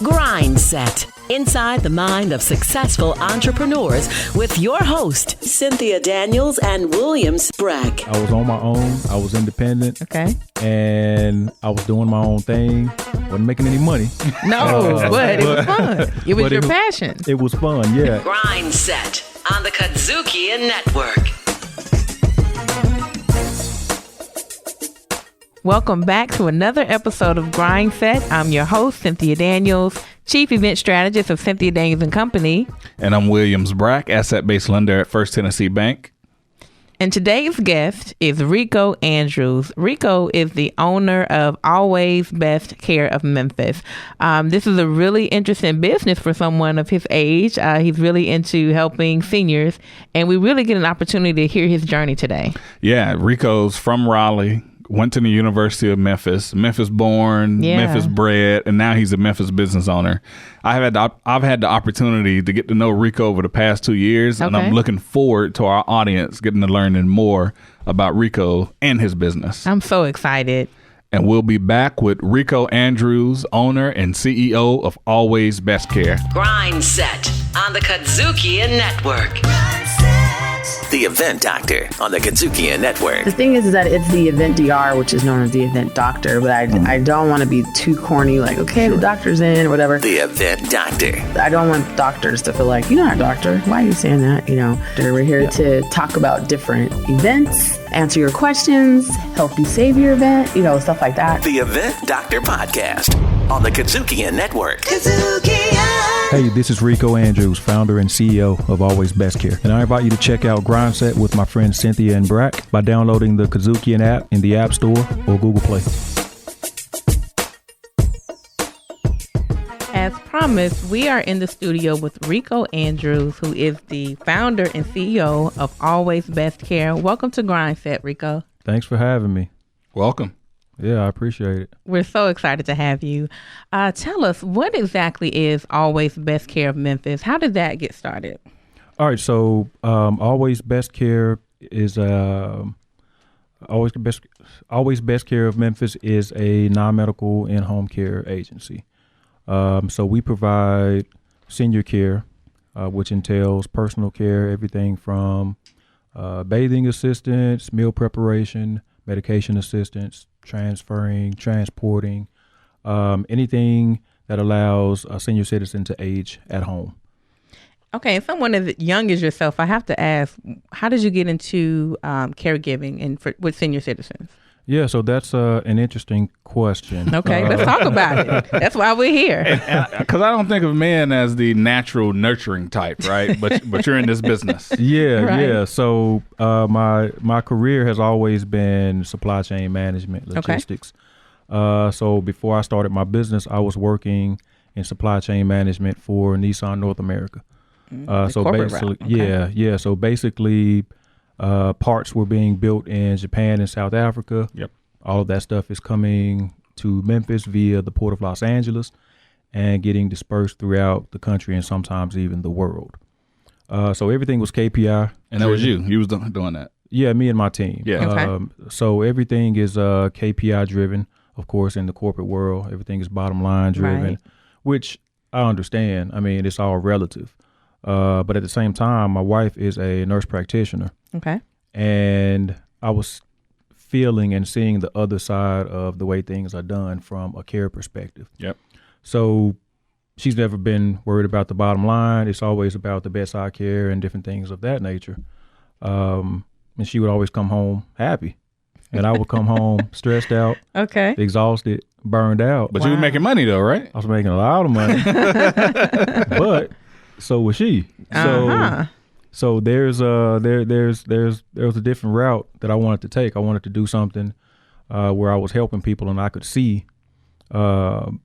GRINDSET, inside the mind of successful entrepreneurs with your host, Cynthia Daniels and William Sprague. I was on my own. I was independent. Okay. And I was doing my own thing. Wasn't making any money. No, but it was fun. It was your passion. It was fun, yeah. GRINDSET on the KUDZUKIAN Network. Welcome back to another episode of GRINDSET. I'm your host, Cynthia Daniels, Chief Event Strategist of Cynthia Daniels and Company. And I'm William Sprague, Asset-Based Lender at First Tennessee Bank. And today's guest is Rico Andrews. Rico is the owner of Always Best Care of Memphis. This is a really interesting business for someone of his age. He's really into helping seniors, and we really get an opportunity to hear his journey today. Yeah, Rico's from Raleigh. Went to the University of Memphis, Memphis born, Memphis bred, and now he's a Memphis business owner. I've had the opportunity to get to know Rico over the past 2 years, and I'm looking forward to our audience getting to learning more about Rico and his business. I'm so excited. And we'll be back with Rico Andrews, owner and CEO of Always Best Care. GRINDSET on the KUDZUKIAN Network. The Event Doctor on the KUDZUKIAN Network. The thing is that it's the event DR, which is known as the event doctor, but I don't want to be too corny, like, okay, the doctor's in or whatever. The Event Doctor. I don't want doctors to feel like, you're not a doctor. Why are you saying that? We're here to talk about different events, answer your questions, help you save your event, stuff like that. The Event Doctor Podcast on the KUDZUKIAN Network. Hey, this is Rico Andrews, founder and CEO of Always Best Care. And I invite you to check out GRINDSET with my friends Cynthia and Brack by downloading the KUDZUKIAN app in the App Store or Google Play. As promised, we are in the studio with Rico Andrews, who is the founder and CEO of Always Best Care. Welcome to GRINDSET, Rico. Thanks for having me. Welcome. Yeah, I appreciate it. We're so excited to have you. Tell us, what exactly is Always Best Care of Memphis? How did that get started? All right, so Always Best Care is Always Best Care of Memphis is a non-medical in-home care agency. So we provide senior care, which entails personal care, everything from bathing assistance, meal preparation, medication assistance, transferring, transporting, anything that allows a senior citizen to age at home. Okay, and someone as young as yourself, I have to ask, how did you get into caregiving and with senior citizens? Yeah, so that's an interesting question. Okay, let's talk about it. That's why we're here. Because I don't think of men as the natural nurturing type, right? But you're in this business. Yeah, Right. yeah. So my career has always been supply chain management, logistics. So before I started my business, I was working in supply chain management for Nissan North America. So basically, yeah. So basically, parts were being built in Japan and South Africa. Yep. All of that stuff is coming to Memphis via the Port of Los Angeles and getting dispersed throughout the country and sometimes even the world. So everything was KPI. And that was you. You was doing that. Yeah, me and my team. Yeah. Okay. So everything is KPI driven, of course, in the corporate world. Everything is bottom line driven, Right. which I understand. I mean, it's all relative. But at the same time, my wife is a nurse practitioner. Okay. And I was feeling and seeing the other side of the way things are done from a care perspective. Yep. So she's never been worried about the bottom line. It's always about the bedside care and different things of that nature. And she would always come home happy. And I would come home stressed out, Okay. exhausted, burned out. But you were making money though, right? I was making a lot of money. But so was she. So there's a different route that I wanted to take. I wanted to do something where I was helping people and I could see the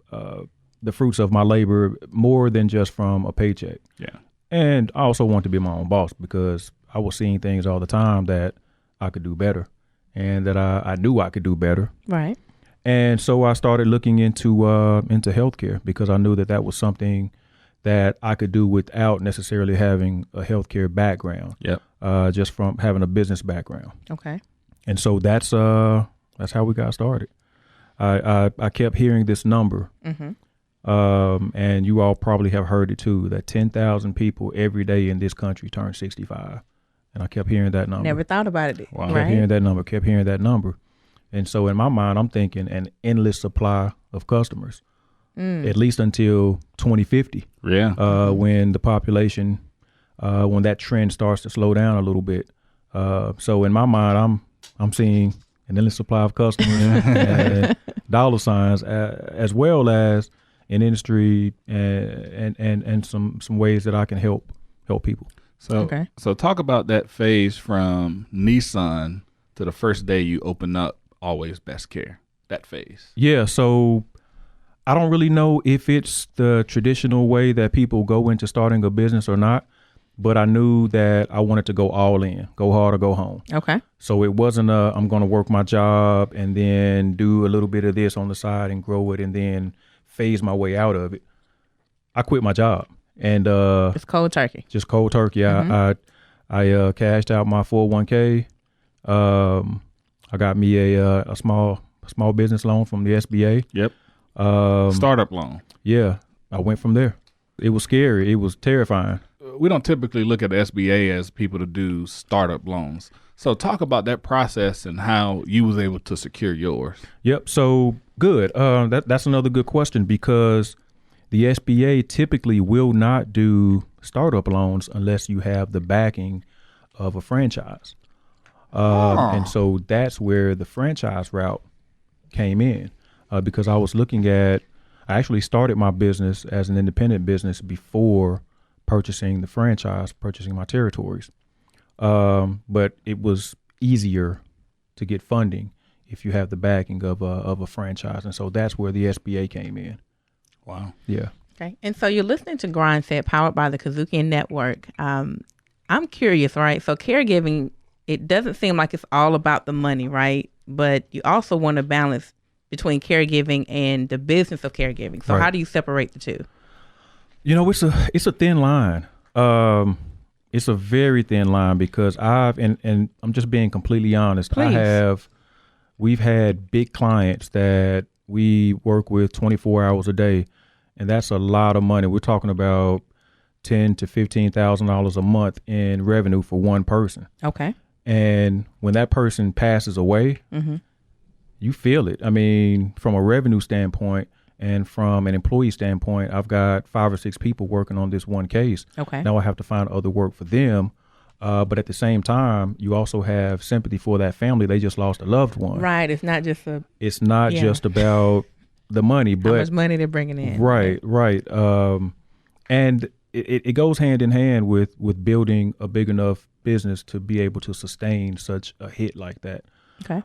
fruits of my labor more than just from a paycheck. Yeah. And I also wanted to be my own boss because I was seeing things all the time that I could do better and that I knew I could do better. Right. And so I started looking into healthcare because I knew that was something that I could do without necessarily having a healthcare background. Yep. Just from having a business background. Okay. And so that's how we got started. I kept hearing this number, And you all probably have heard it too, that 10,000 people every day in this country turn 65. And I kept hearing that number. Never thought about it. Wow. Kept hearing that number. And so in my mind, I'm thinking an endless supply of customers, at least until 2050. Yeah. When the population, when that trend starts to slow down a little bit. So in my mind, I'm seeing an endless supply of customers and dollar signs, as well as an industry and some ways that I can help people. So talk about that phase from Nissan to the first day you open up Always Best Care, that phase. Yeah, so I don't really know if it's the traditional way that people go into starting a business or not, but I knew that I wanted to go all in, go hard or go home. Okay. So it wasn't I'm going to work my job and then do a little bit of this on the side and grow it and then phase my way out of it. I quit my job and It's cold turkey. just cold turkey. Mm-hmm. I cashed out my 401k. I got me a small business loan from the SBA. Yep. Startup loan. Yeah, I went from there. It was scary. It was terrifying. We don't typically look at the SBA as people to do startup loans. So talk about that process and how you was able to secure yours. Yep. So good. That's another good question because the SBA typically will not do startup loans unless you have the backing of a franchise. And so that's where the franchise route came in because I was I actually started my business as an independent business before purchasing my territories. But it was easier to get funding if you have the backing of a franchise. And so that's where the SBA came in. Wow. Yeah. Okay. And so you're listening to GRINDSET, powered by the KUDZUKIAN Network. I'm curious, right? So caregiving, it doesn't seem like it's all about the money, right? But you also want to balance between caregiving and the business of caregiving. So Right. How do you separate the two? It's a thin line. It's a very thin line because and I'm just being completely honest. Please. We've had big clients that we work with 24 hours a day, and that's a lot of money. We're talking about $10,000 to $15,000 a month in revenue for one person. Okay. And when that person passes away, you feel it. I mean, from a revenue standpoint and from an employee standpoint, I've got 5 or 6 people working on this one case. Okay. Now I have to find other work for them. But at the same time, you also have sympathy for that family. They just lost a loved one. Right. It's not just just about the money, but how much money they're bringing in. Right. And it goes hand in hand with building a big enough business to be able to sustain such a hit like that. Okay.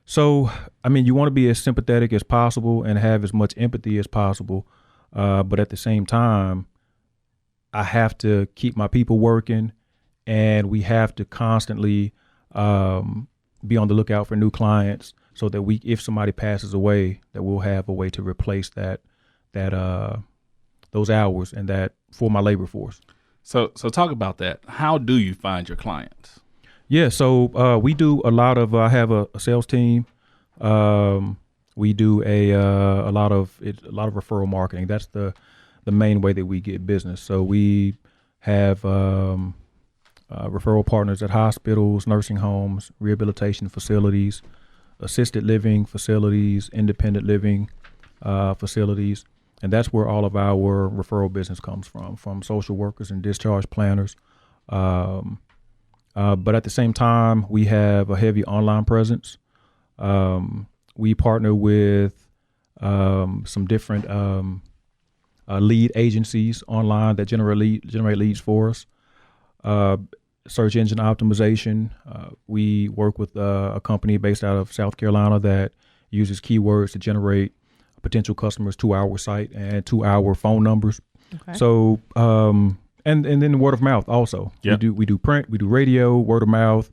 So, I mean, you want to be as sympathetic as possible and have as much empathy as possible. But at the same time, I have to keep my people working, and we have to constantly be on the lookout for new clients so that if somebody passes away, that we'll have a way to replace those hours and that for my labor force. So talk about that. How do you find your clients? Yeah, so we do a lot of. I have a sales team. We do a lot of referral marketing. That's the main way that we get business. So we have referral partners at hospitals, nursing homes, rehabilitation facilities, assisted living facilities, independent living facilities, and that's where all of our referral business comes from social workers and discharge planners. But at the same time, we have a heavy online presence. We partner with some different lead agencies online that generate leads for us. Search engine optimization. We work with a company based out of South Carolina that uses keywords to generate potential customers to our site and to our phone numbers. Okay. So, and then word of mouth also. Yep. We do print, we do radio, word of mouth.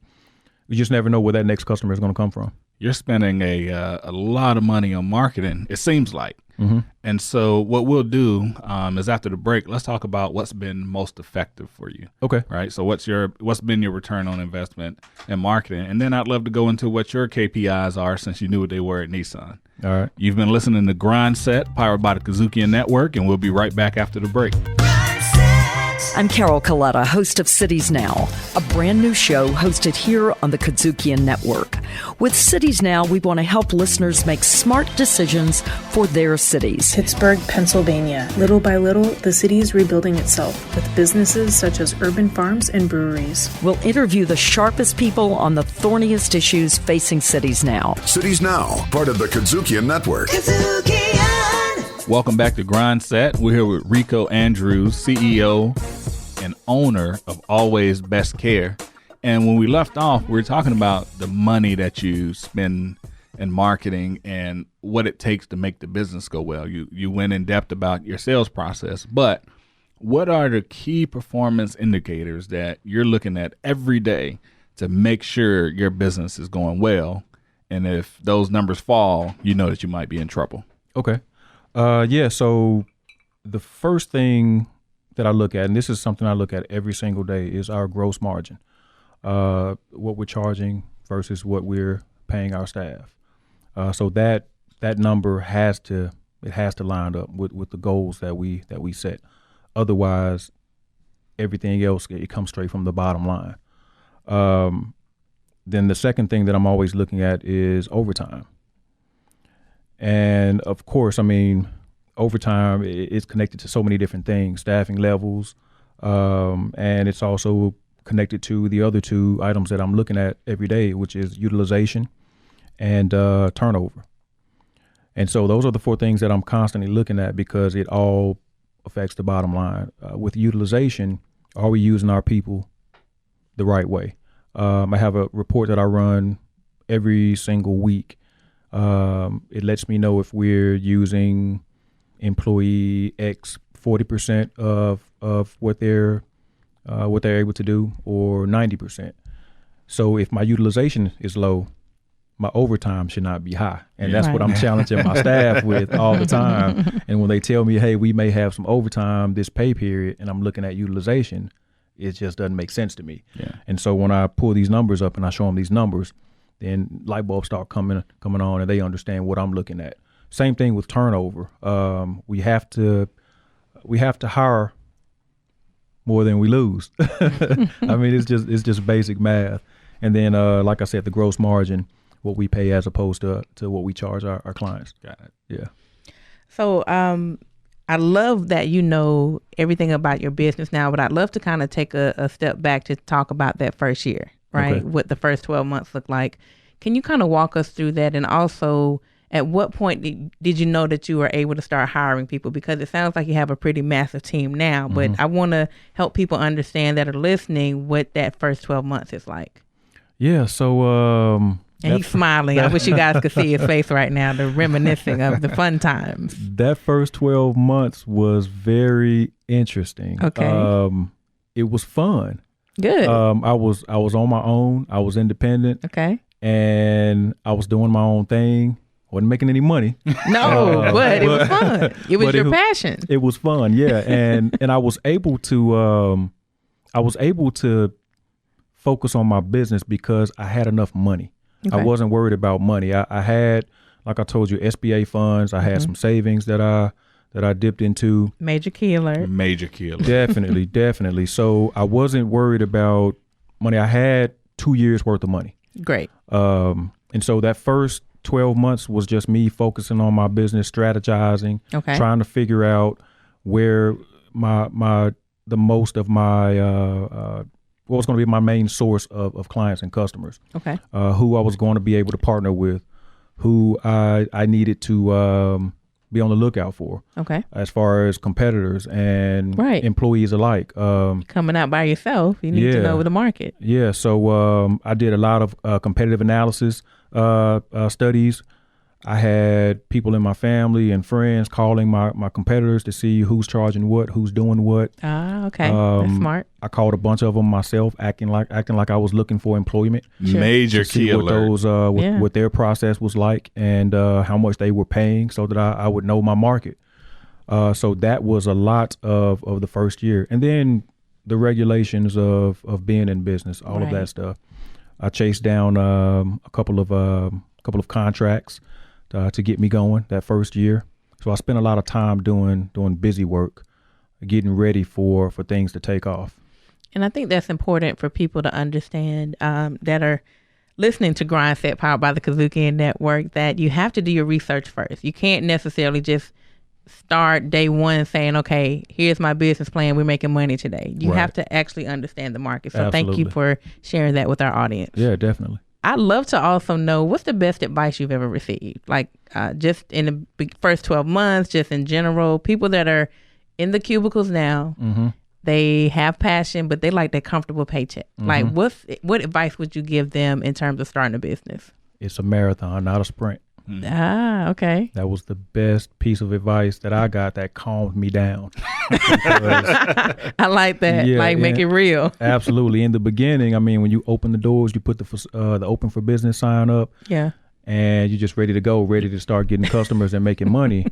We just never know where that next customer is going to come from. you're spending a lot of money on marketing, it seems like. Mm-hmm. And so what we'll do is after the break, let's talk about what's been most effective for you. Okay. Right. So what's been your return on investment in marketing? And then I'd love to go into what your KPIs are since you knew what they were at Nissan. All right. You've been listening to GRINDSET, powered by the KUDZUKIAN Network, and we'll be right back after the break. I'm Carol Coletta, host of Cities Now, a brand new show hosted here on the KUDZUKIAN Network. With Cities Now, we want to help listeners make smart decisions for their cities. Pittsburgh, Pennsylvania. Little by little, the city is rebuilding itself with businesses such as urban farms and breweries. We'll interview the sharpest people on the thorniest issues facing cities now. Cities Now, part of the KUDZUKIAN Network. Welcome back to GRINDSET. We're here with Rico Andrews, CEO and owner of Always Best Care. And when we left off, we were talking about the money that you spend in marketing and what it takes to make the business go well. You went in depth about your sales process, but what are the key performance indicators that you're looking at every day to make sure your business is going well? And if those numbers fall, you know that you might be in trouble. Okay. So the first thing that I look at, and this is something I look at every single day, is our gross margin. What we're charging versus what we're paying our staff. So that number has to line up with the goals that we set. Otherwise, everything else, it comes straight from the bottom line. Then the second thing that I'm always looking at is overtime. And of course, I mean, overtime is connected to so many different things, staffing levels, and it's also connected to the other two items that I'm looking at every day, which is utilization and turnover. And so those are the four things that I'm constantly looking at because it all affects the bottom line. With utilization, are we using our people the right way? I have a report that I run every single week. It lets me know if we're using employee X 40% of what they're able to do, or 90%. So if my utilization is low, my overtime should not be high, and that's what I'm challenging my staff with all the time. And when they tell me, "Hey, we may have some overtime this pay period," and I'm looking at utilization, it just doesn't make sense to me. Yeah. And so when I pull these numbers up and I show them these numbers, then light bulbs start coming on, and they understand what I'm looking at. Same thing with turnover. We have to hire more than we lose. I mean, it's just basic math. And then, like I said, the gross margin, what we pay as opposed to what we charge our clients. Got it. Yeah. So I love that you know everything about your business now, but I'd love to kind of take a step back to talk about that first year, right? Okay. What the first 12 months look like. Can you kind of walk us through that? And also, at what point did you know that you were able to start hiring people? Because it sounds like you have a pretty massive team now, but I want to help people understand that are listening what that first 12 months is like. Yeah, so... and he's smiling. I wish you guys could see his face right now, the reminiscing of the fun times. That first 12 months was very interesting. Okay. It was fun. Good. I was on my own. I was independent. Okay. And I was doing my own thing. Wasn't making any money. No, but it was fun. It was your passion. It was fun, yeah. And I was able to focus on my business because I had enough money. Okay. I wasn't worried about money. I had, like I told you, SBA funds. I had some savings that I dipped into. Major key alert. Definitely. So I wasn't worried about money. I had 2 years worth of money. Great. And so that first 12 months was just me focusing on my business, strategizing, trying to figure out where the most of my what was going to be my main source of clients and customers. Okay. Who I was going to be able to partner with, who I needed to be on the lookout for. Okay. As far as competitors and employees alike. Coming out by yourself, you need to know the market. Yeah. So I did a lot of competitive analysis studies. I had people in my family and friends calling my competitors to see who's charging what, who's doing what. Ah, okay. That's smart. I called a bunch of them myself, acting like I was looking for employment. Sure. Major key alert. What their process was like and how much they were paying, so that I would know my market. So that was a lot of the first year, and then the regulations of being in business, all of that stuff. I chased down a couple of contracts to get me going that first year. So I spent a lot of time doing busy work, getting ready for things to take off. And I think that's important for people to understand that are listening to GRINDSET powered by the KUDZUKIAN Network, that you have to do your research first. You can't necessarily just start day one saying, okay, here's my business plan, we're making money today. You have to actually understand the market. So Thank you for sharing that with our audience. Yeah, definitely. I'd love to also know, what's the best advice you've ever received? Like just in the first 12 months, just in general, people that are in the cubicles now, they have passion, but they like that comfortable paycheck. Like what advice would you give them in terms of starting a business? It's a marathon, not a sprint. Ah, okay. That was the best piece of advice that I got that calmed me down. I like that. Make it real. Absolutely. In the beginning, I mean, when you open the doors, you put the open for business sign up. Yeah. And you're just ready to go, ready to start getting customers and making money.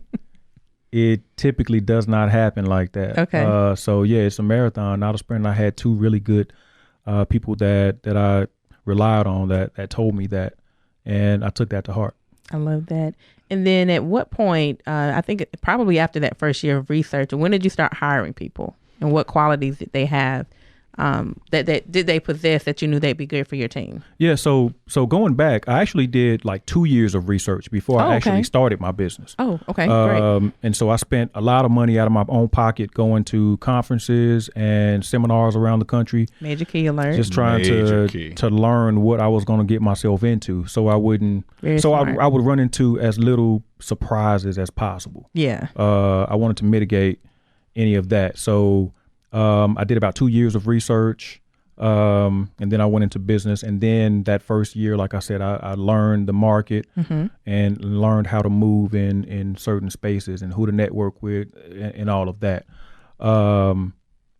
It typically does not happen like that. Okay. So yeah, it's a marathon, not a sprint. I had two really good people that I relied on that told me that, and I took that to heart. I love that. And then at what point, I think probably after that first year of research, when did you start hiring people, and what qualities did they have that did they possess that you knew they'd be good for your team? Yeah. So going back, I actually did like 2 years of research before I actually started my business. Oh, okay. Great. And so I spent a lot of money out of my own pocket going to conferences and seminars around the country. Major key alert. Just trying to learn what I was going to get myself into, so I wouldn't. I would run into as little surprises as possible. Yeah. I wanted to mitigate any of that. So I did about 2 years of research, and then I went into business. And then that first year, like I said, I learned the market and learned how to move in certain spaces and who to network with and all of that. And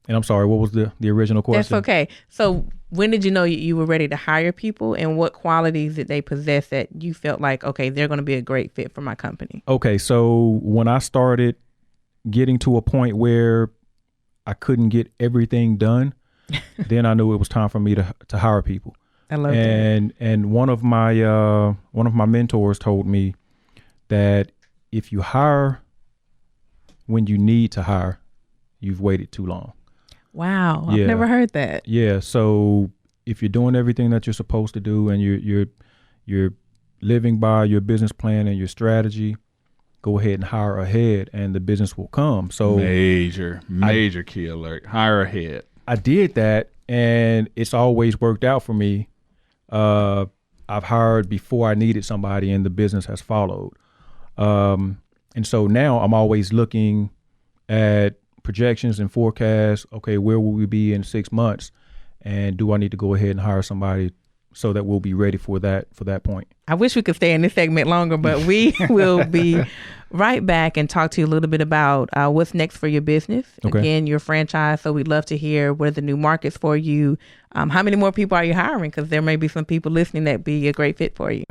I'm sorry, what was the original question? That's okay. So when did you know you were ready to hire people, and what qualities did they possess that you felt like, okay, they're going to be a great fit for my company? Okay, so when I started getting to a point where I couldn't get everything done, then I knew it was time for me to hire people. I love that. And one of my mentors told me that if you hire when you need to hire, you've waited too long. Wow, I've never heard that. Yeah, so if you're doing everything that you're supposed to do and you're living by your business plan and your strategy, go ahead and hire ahead, and the business will come. So major key alert. Hire ahead. I did that, and it's always worked out for me. I've hired before I needed somebody, and the business has followed. And so now I'm always looking at projections and forecasts. Okay, where will we be in 6 months? And do I need to go ahead and hire somebody so that we'll be ready for that point? I wish we could stay in this segment longer, but we will be right back and talk to you a little bit about what's next for your business. Okay. Again, your franchise. So we'd love to hear what are the new markets for you. How many more people are you hiring? Because there may be some people listening that be a great fit for you.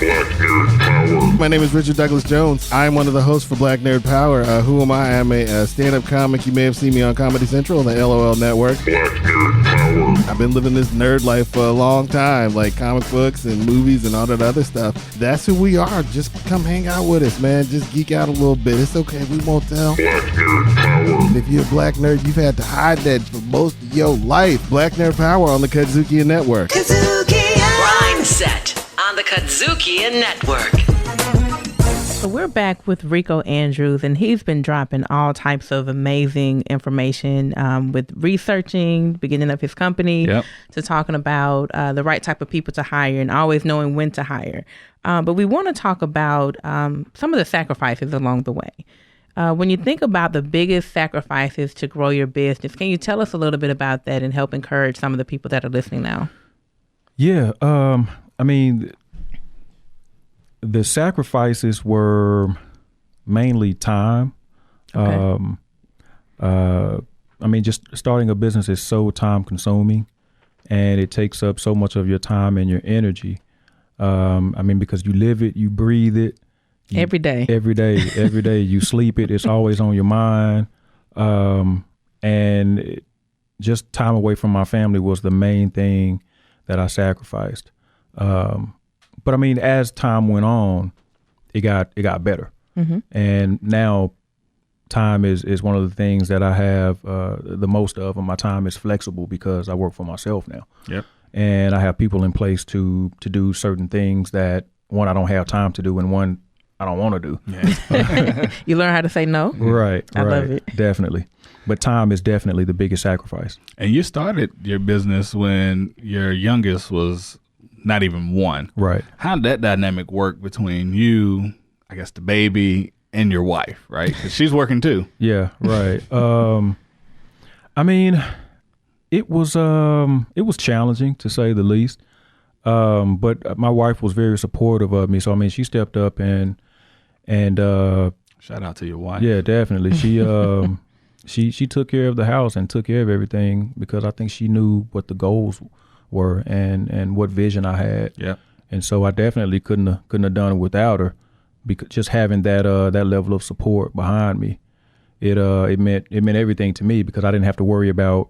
Black Nerd Power. My name is Richard Douglas Jones. I'm one of the hosts for Black Nerd Power. Who am I? I'm a stand-up comic. You may have seen me on Comedy Central on the LOL Network. Black Nerd Power. I've been living this nerd life for a long time, like comic books and movies and all that other stuff. That's who we are. Just come hang out with us, man. Just geek out a little bit. It's okay. We won't tell. Black Nerd Power. And if you're a black nerd, you've had to hide that for most of your life. Black Nerd Power on the KUDZUKIAN Network. GRINDSET on the KUDZUKIAN Network. So we're back with Rico Andrews, and he's been dropping all types of amazing information with researching, beginning of his company, to talking about the right type of people to hire and always knowing when to hire. But we want to talk about some of the sacrifices along the way. When you think about the biggest sacrifices to grow your business, can you tell us a little bit about that and help encourage some of the people that are listening now? Yeah. I mean, the sacrifices were mainly time. Okay. I mean, just starting a business is so time consuming, and it takes up so much of your time and your energy. I mean, because you live it, you breathe it. Every day. You sleep it. It's always on your mind. Just time away from my family was the main thing that I sacrificed. But I mean, as time went on, it got better. Mm-hmm. And now time is one of the things that I have the most of, and my time is flexible because I work for myself now. Yep. And I have people in place to do certain things that, one, I don't have time to do, and one, I don't want to do. Yeah. You learn how to say no. Right. I love it. Definitely. But time is definitely the biggest sacrifice. And you started your business when your youngest was not even 1. Right. How did that dynamic work between you, I guess, the baby, and your wife, right? 'Cause she's working too. Yeah, right. I mean, it was challenging, to say the least. But my wife was very supportive of me. So, I mean, she stepped up and shout out to your wife. Yeah, definitely. She took care of the house and took care of everything, because I think she knew what the goals were and what vision I had. Yeah. And so I definitely couldn't have done it without her, because just having that level of support behind me, it meant everything to me, because I didn't have to worry about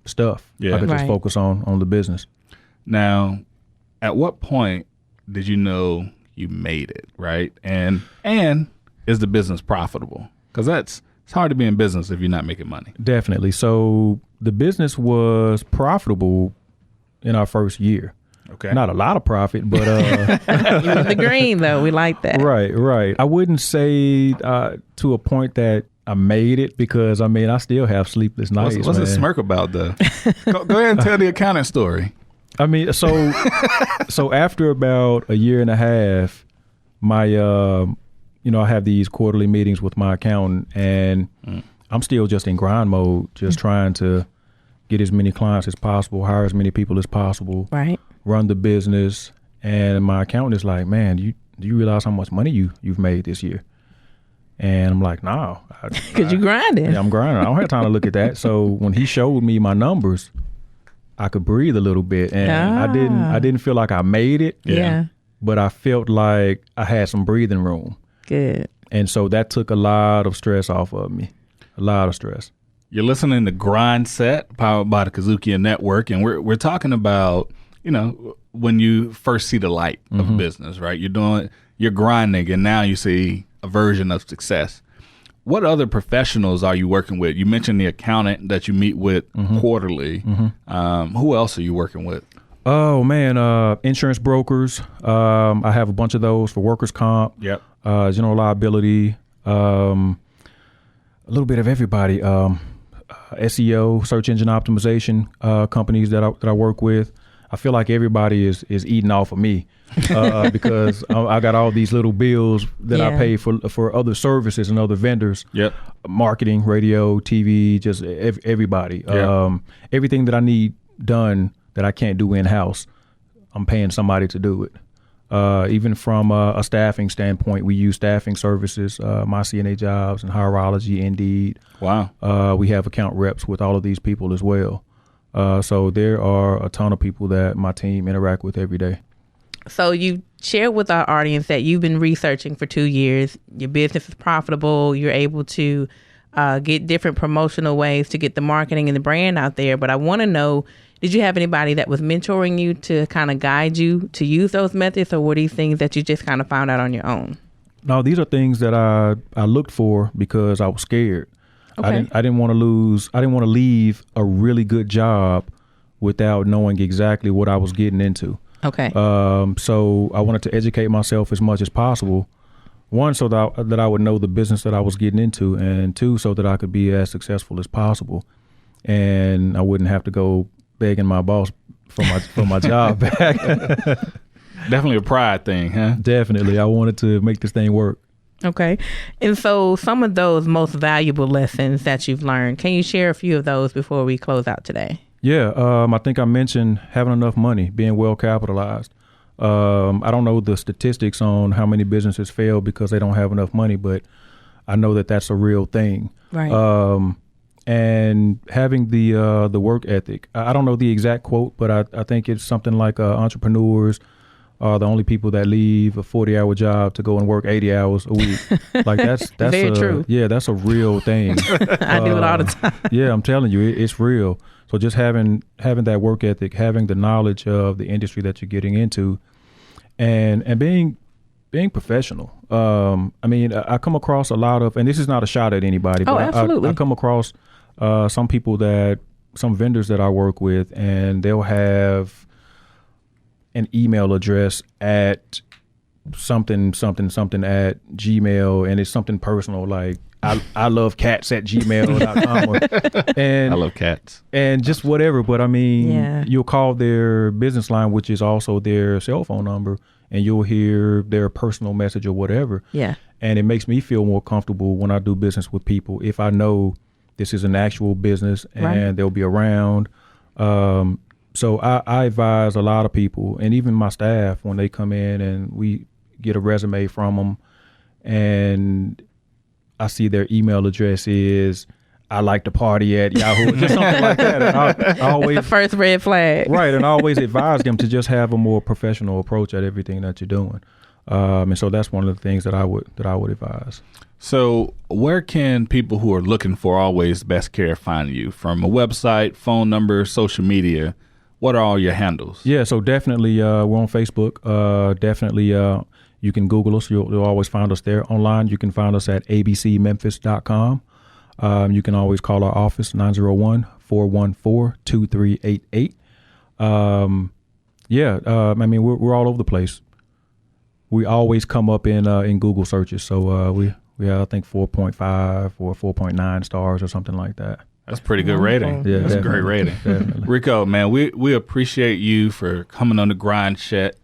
stuff. Yeah. I could just Right. focus on the business. Now, at what point did you know you made it, right? And is the business profitable? Because it's hard to be in business if you're not making money. Definitely. So the business was profitable in our first year. Okay. Not a lot of profit, but You in the green, though. We like that. Right. I wouldn't say to a point that I made it, because I mean, I still have sleepless nights. What's the smirk about, though? Go ahead and tell the accounting story. I mean, so after about a year and a half, my I have these quarterly meetings with my accountant, and I'm still just in grind mode, just trying to get as many clients as possible, hire as many people as possible, Right. run the business. And my accountant is like, "Man, do you realize how much money you've made this year?" And I'm like, "No." Because you're grinding. Yeah, I'm grinding. I don't have time to look at that. So when he showed me my numbers, I could breathe a little bit, and I didn't feel like I made it. Yeah. But I felt like I had some breathing room. Good. And so that took a lot of stress off of me. A lot of stress. You're listening to GRINDSET, powered by the KUDZUKIAN Network, and we're talking about, when you first see the light of business, right? You're grinding, and now you see a version of success. What other professionals are you working with? You mentioned the accountant that you meet with quarterly. Who else are you working with? Oh man, insurance brokers. I have a bunch of those for workers' comp. Yep. General liability. A little bit of everybody. SEO, search engine optimization companies that I work with. I feel like everybody is eating off of me because I got all these little bills that I pay for other services and other vendors. Yep. Marketing, radio, TV, just everybody. Yep. Everything that I need done that I can't do in-house, I'm paying somebody to do it. Even from a staffing standpoint, we use staffing services, My CNA Jobs and Hirology, Indeed. Wow. We have account reps with all of these people as well. So there are a ton of people that my team interact with every day. So you shared with our audience that you've been researching for 2 years. Your business is profitable. You're able to get different promotional ways to get the marketing and the brand out there. But I want to know, did you have anybody that was mentoring you to kind of guide you to use those methods, or were these things that you just kind of found out on your own? No, these are things that I looked for because I was scared. Okay. I didn't want to lose. I didn't want to leave a really good job without knowing exactly what I was getting into. Okay. So I wanted to educate myself as much as possible. One, so that I would know the business that I was getting into, and two, so that I could be as successful as possible, and I wouldn't have to go begging my boss for my job back. Definitely a pride thing, huh? Definitely. I wanted to make this thing work. Okay. And so some of those most valuable lessons that you've learned, can you share a few of those before we close out today? Yeah. I think I mentioned having enough money, being well capitalized. I don't know the statistics on how many businesses fail because they don't have enough money, but I know that that's a real thing. Right. And having the work ethic. I don't know the exact quote, but I think it's something like entrepreneurs are the only people that leave a 40-hour job to go and work 80 hours a week. Like that's very true. Yeah, that's a real thing. I do it all the time. Yeah, I'm telling you, it's real. So just having that work ethic, having the knowledge of the industry that you're getting into, and being professional. I mean, I come across a lot of, and this is not a shot at anybody, but absolutely. I come across some vendors that I work with, and they'll have an email address at something at Gmail, and it's something personal like I love cats at gmail.com. And I love cats. And just whatever. But I mean, you'll call their business line, which is also their cell phone number, and you'll hear their personal message or whatever. Yeah. And it makes me feel more comfortable when I do business with people if I know this is an actual business and they'll be around. So I advise a lot of people, and even my staff, when they come in and we get a resume from them and I see their email address is I like to party at Yahoo, just something like that. And I always, the first red flag. Right, and I always advise them to just have a more professional approach at everything that you're doing. And so that's one of the things that I would advise. So where can people who are looking for Always Best Care find you? From a website, phone number, social media? What are all your handles? Yeah, so definitely we're on Facebook. Definitely you can Google us. You'll always find us there. Online, you can find us at abcmemphis.com. You can always call our office, 901-414-2388. I mean, we're all over the place. We always come up in Google searches. So we have, I think, 4.5 or 4.9 stars or something like that. That's pretty good rating. Yeah, that's a great rating. Definitely. Rico, man, we appreciate you for coming on the GRINDSET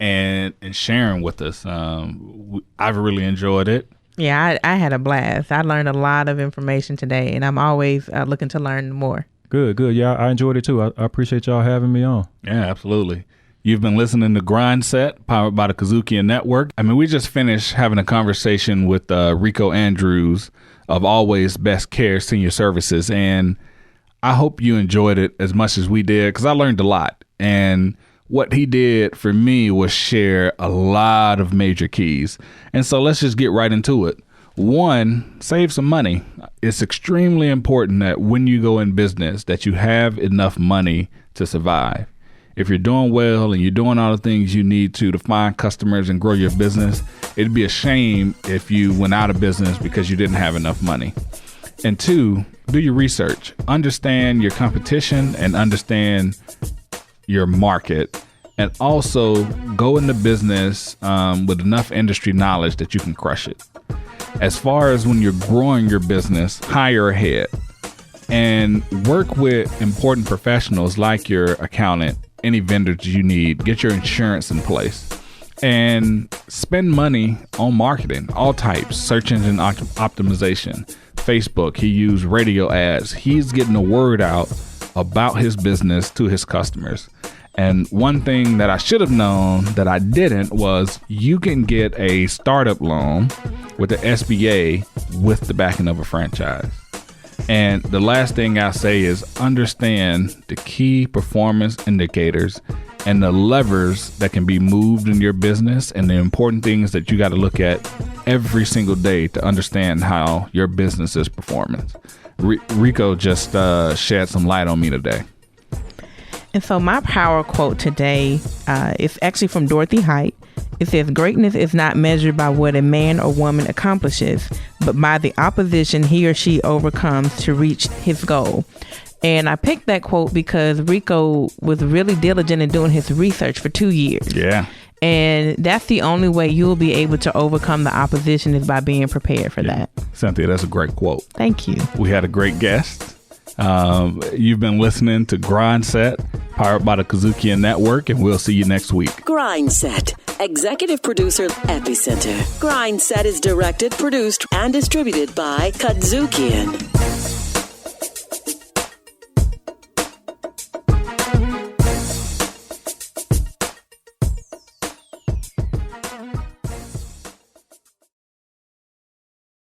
and sharing with us. I've really enjoyed it. Yeah, I had a blast. I learned a lot of information today, and I'm always looking to learn more. Good. Yeah, I enjoyed it too. I appreciate y'all having me on. Yeah, absolutely. You've been listening to GRINDSET, powered by the KUDZUKIAN Network. I mean, we just finished having a conversation with Rico Andrews of Always Best Care Senior Services, and I hope you enjoyed it as much as we did, because I learned a lot. And what he did for me was share a lot of major keys. And so let's just get right into it. One, save some money. It's extremely important that when you go in business that you have enough money to survive. If you're doing well and you're doing all the things you need to find customers and grow your business, it'd be a shame if you went out of business because you didn't have enough money. And two, do your research. Understand your competition and understand your market. And also go into business with enough industry knowledge that you can crush it. As far as when you're growing your business, hire ahead and work with important professionals like your accountant, any vendors you need. Get your insurance in place and spend money on marketing, all types, search engine optimization, Facebook. He used radio ads. He's getting the word out about his business to his customers. And one thing that I should have known that I didn't was you can get a startup loan with the SBA with the backing of a franchise. And the last thing I say is understand the key performance indicators and the levers that can be moved in your business and the important things that you got to look at every single day to understand how your business is performing. Rico just shed some light on me today. And so my power quote today is actually from Dorothy Height. It says, greatness is not measured by what a man or woman accomplishes, but by the opposition he or she overcomes to reach his goal. And I picked that quote because Rico was really diligent in doing his research for 2 years. Yeah. And that's the only way you'll be able to overcome the opposition is by being prepared for that. Cynthia, that's a great quote. Thank you. We had a great guest. You've been listening to GRINDSET, powered by the KUDZUKIAN Network, and we'll see you next week. GRINDSET. Executive producer Epicenter. GRINDSET is directed, produced, and distributed by KUDZUKIAN.